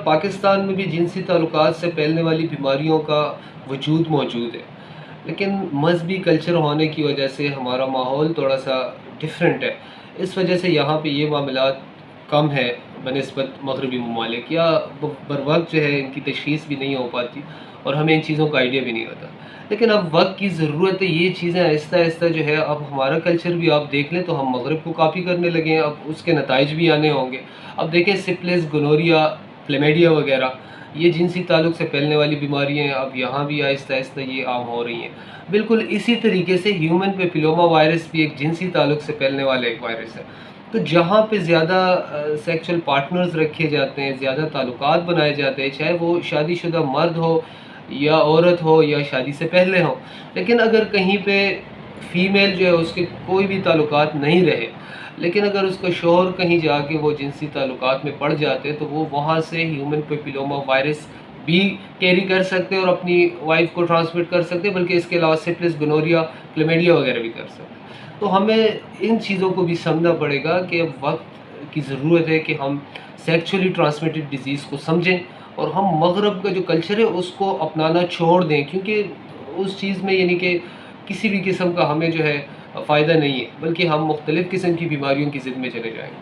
پاکستان میں بھی جنسی تعلقات سے پھیلنے والی بیماریوں کا وجود موجود ہے، لیکن مذہبی کلچر ہونے کی وجہ سے ہمارا ماحول تھوڑا سا ڈفرینٹ ہے۔ اس وجہ سے یہاں پہ یہ معاملات کم ہے بنسبت مغربی ممالک، یا بر وقت جو ہے ان کی تشخیص بھی نہیں ہو پاتی اور ہمیں ان چیزوں کا آئیڈیا بھی نہیں ہوتا۔ لیکن اب وقت کی ضرورت ہے، یہ چیزیں آہستہ آہستہ جو ہے، اب ہمارا کلچر بھی آپ دیکھ لیں تو ہم مغرب کو کاپی کرنے لگے ہیں، اب اس کے نتائج بھی آنے ہوں گے۔ اب دیکھیں سپلس، گنوریا، کلیمیڈیا وغیرہ، یہ جنسی تعلق سے پھیلنے والی بیماریاں ہیں، اب یہاں بھی آہستہ آہستہ یہ عام ہو رہی ہیں۔ بالکل اسی طریقے سے ہیومن پیپیلوما وائرس بھی ایک جنسی تعلق سے پھیلنے والا ایک وائرس ہے۔ تو جہاں پہ زیادہ سیکچول پارٹنرز رکھے جاتے ہیں، زیادہ تعلقات بنائے جاتے ہیں، چاہے وہ شادی شدہ مرد ہو یا عورت ہو یا شادی سے پہلے ہو، لیکن اگر کہیں پہ فیمیل جو ہے اس کے کوئی بھی تعلقات نہیں رہے، لیکن اگر اس کا شوہر کہیں جا کے وہ جنسی تعلقات میں پڑ جاتے تو وہ وہاں سے ہیومن پیپیلوما وائرس بھی کیری کر سکتے اور اپنی وائف کو ٹرانسمٹ کر سکتے، بلکہ اس کے علاوہ سپلس، گنوریا، کلیمیڈیا وغیرہ بھی کر سکتے۔ تو ہمیں ان چیزوں کو بھی سمجھنا پڑے گا کہ اب وقت کی ضرورت ہے کہ ہم سیکچولی ٹرانسمیٹڈ ڈیزیز کو سمجھیں اور ہم مغرب کا جو کلچر ہے اس کو اپنانا چھوڑ دیں، کیونکہ اس چیز میں یعنی کہ کسی بھی قسم کا ہمیں جو ہے فائدہ نہیں ہے، بلکہ ہم مختلف قسم کی بیماریوں کی ضد میں چلے جائیں گے۔